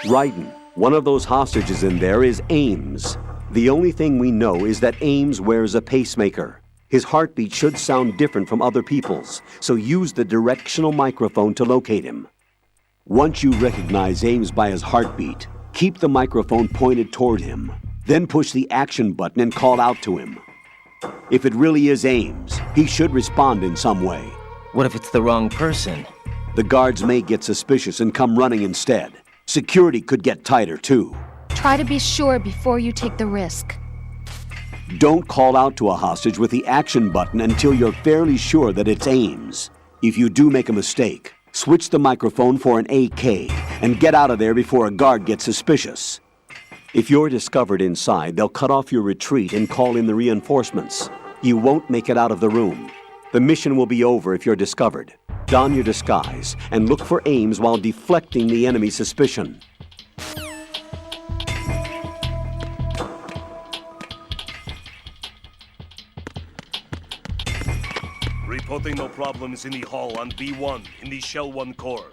Ryden, one of those hostages in there is Ames. The only thing we know is that Ames wears a pacemaker. His heartbeat should sound different from other people's, so use the directional microphone to locate him. Once you recognize Ames by his heartbeat, keep the microphone pointed toward him. Then push the action button and call out to him. If it really is Ames, he should respond in some way. What if it's the wrong person? The guards may get suspicious and come running instead. Security could get tighter, too. Try to be sure before you take the risk. Don't call out to a hostage with the action button until you're fairly sure that it's Ames. If you do make a mistake, switch the microphone for an AK and get out of there before a guard gets suspicious. If you're discovered inside, they'll cut off your retreat and call in the reinforcements. You won't make it out of the room. The mission will be over if you're discovered. Don your disguise and look for Ames while deflecting the enemy's suspicion. Reporting no problems in the hall on B1 in the Shell 1 core.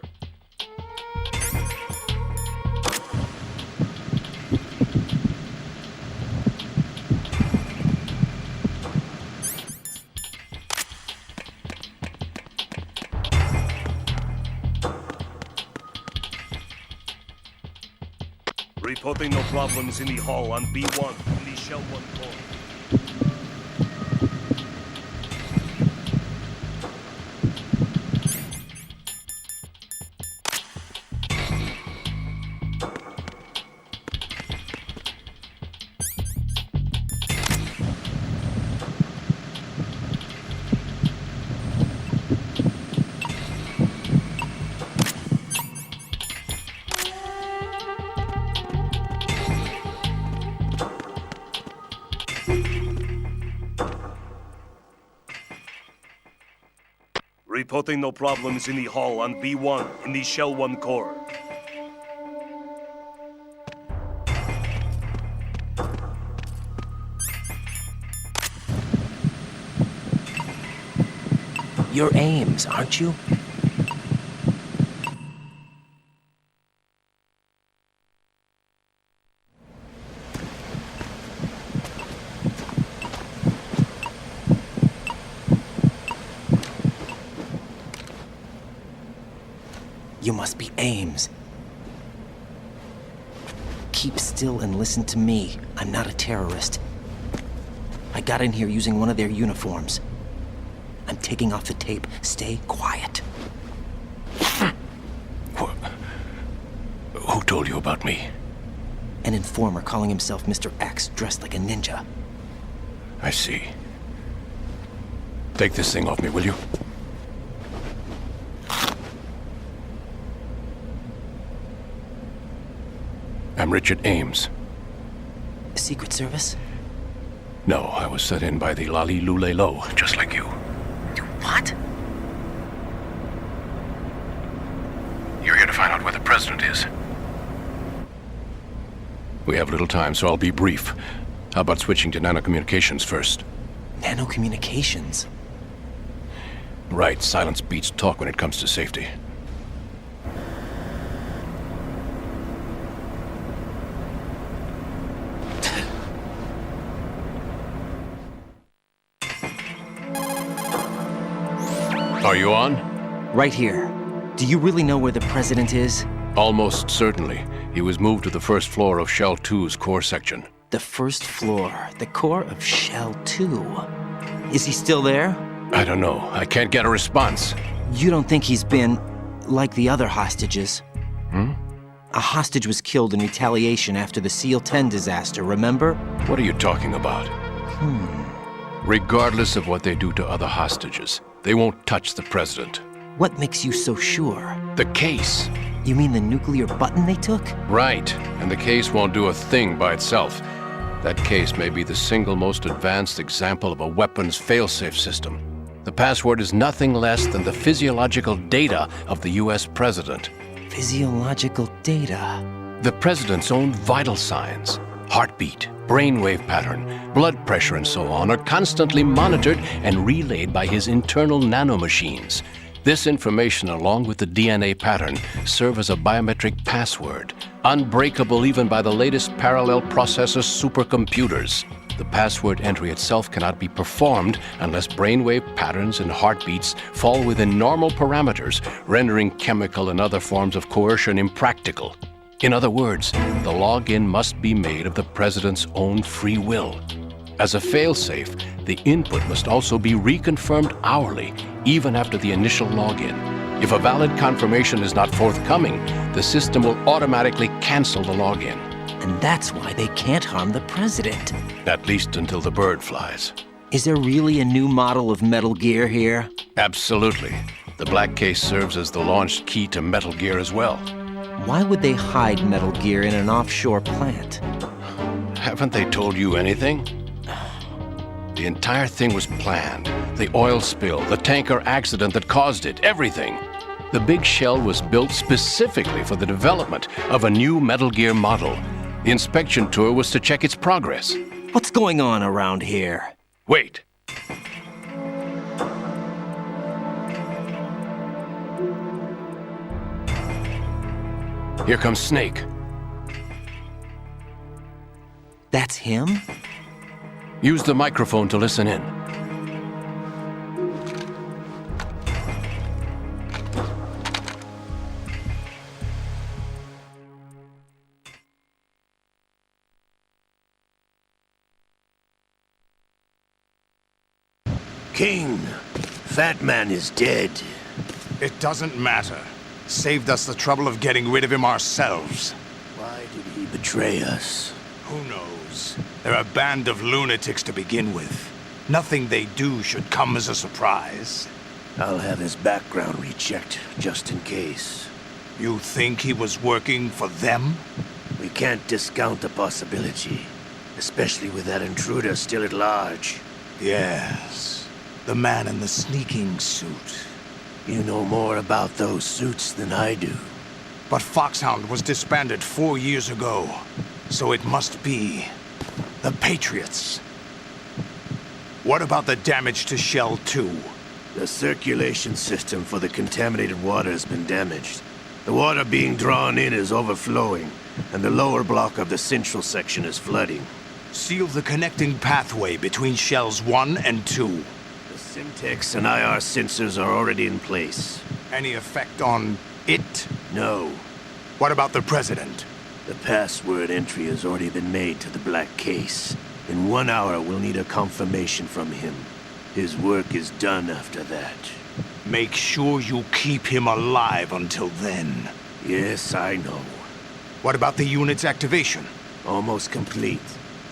Reporting no problems in the hall on B1 in the Shell 1 core. Reporting no problems in the hall on B1 in the Shell 1 core. You're Ames, aren't you? You must be Ames. Keep still and listen to me. I'm not a terrorist. I got in here using one of their uniforms. I'm taking off the tape. Stay quiet. Who told you about me? An informer calling himself Mr. X, dressed like a ninja. I see. Take this thing off me, will you? I'm Richard Ames. Secret Service? No, I was set in by the Lali Lule Lo, just like you. What? You're here to find out where the president is. We have little time, so I'll be brief. How about switching to nanocommunications first? Nanocommunications? Right, silence beats talk when it comes to safety. Are you on? Right here. Do you really know where the president is? Almost certainly. He was moved to the first floor of Shell 2's core section. The first floor, the core of Shell 2. Is he still there? I don't know. I can't get a response. You don't think he's been like the other hostages? Hmm? A hostage was killed in retaliation after the SEAL 10 disaster, remember? What are you talking about? Regardless of what they do to other hostages, they won't touch the president. What makes you so sure? The case. You mean the nuclear button they took? Right. And the case won't do a thing by itself. That case may be the single most advanced example of a weapons failsafe system. The password is nothing less than the physiological data of the US president. Physiological data? The president's own vital signs, heartbeat, brainwave pattern, blood pressure and so on are constantly monitored and relayed by his internal nanomachines. This information, along with the DNA pattern, serve as a biometric password, unbreakable even by the latest parallel processor supercomputers. The password entry itself cannot be performed unless brainwave patterns and heartbeats fall within normal parameters, rendering chemical and other forms of coercion impractical. In other words, the login must be made of the President's own free will. As a failsafe, the input must also be reconfirmed hourly, even after the initial login. If a valid confirmation is not forthcoming, the system will automatically cancel the login. And that's why they can't harm the President. At least until the bird flies. Is there really a new model of Metal Gear here? Absolutely. The black case serves as the launch key to Metal Gear as well. Why would they hide Metal Gear in an offshore plant? Haven't they told you anything? The entire thing was planned. The oil spill, the tanker accident that caused it, everything. The big shell was built specifically for the development of a new Metal Gear model. The inspection tour was to check its progress. What's going on around here? Wait. Here comes Snake. That's him? Use the microphone to listen in. King, Fat Man is dead. It doesn't matter. Saved us the trouble of getting rid of him ourselves. Why did he betray us? Who knows? They're a band of lunatics to begin with. Nothing they do should come as a surprise. I'll have his background rechecked, just in case. You think he was working for them? We can't discount the possibility, especially with that intruder still at large. Yes. The man in the sneaking suit. You know more about those suits than I do. But Foxhound was disbanded 4 years ago, so it must be the Patriots. What about the damage to Shell 2? The circulation system for the contaminated water has been damaged. The water being drawn in is overflowing, and the lower block of the central section is flooding. Seal the connecting pathway between Shells 1 and 2. The Simtex and IR sensors are already in place. Any effect on it? No. What about the President? The password entry has already been made to the black case. In 1 hour, we'll need a confirmation from him. His work is done after that. Make sure you keep him alive until then. Yes, I know. What about the unit's activation? Almost complete.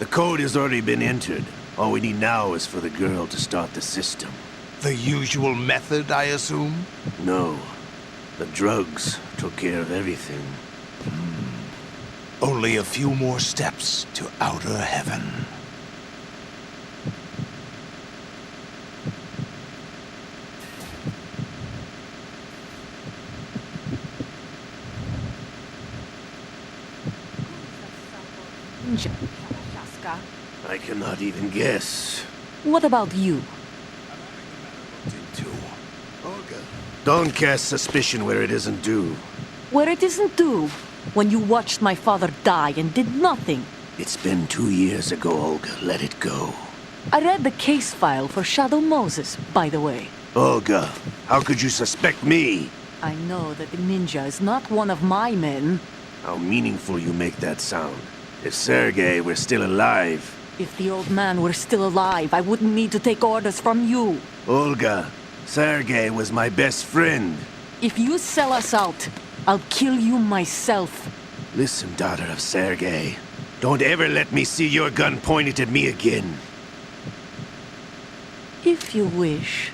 The code has already been entered. All we need now is for the girl to start the system. The usual method, I assume? No. The drugs took care of everything. Only a few more steps to outer heaven. I cannot even guess. What about you? Olga. Don't cast suspicion where it isn't due. Where it isn't due, when you watched my father die and did nothing. It's been 2 years ago, Olga. Let it go. I read the case file for Shadow Moses, by the way. Olga, how could you suspect me? I know that the ninja is not one of my men. How meaningful you make that sound. If Sergei were still alive... If the old man were still alive, I wouldn't need to take orders from you. Olga, Sergei was my best friend. If you sell us out, I'll kill you myself. Listen, daughter of Sergei. Don't ever let me see your gun pointed at me again. If you wish,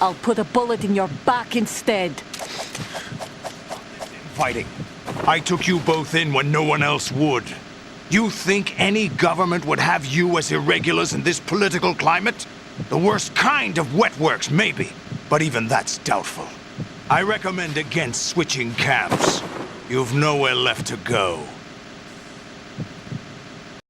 I'll put a bullet in your back instead. Fighting. I took you both in when no one else would. You think any government would have you as irregulars in this political climate? The worst kind of wet works, maybe. But even that's doubtful. I recommend against switching camps. You've nowhere left to go.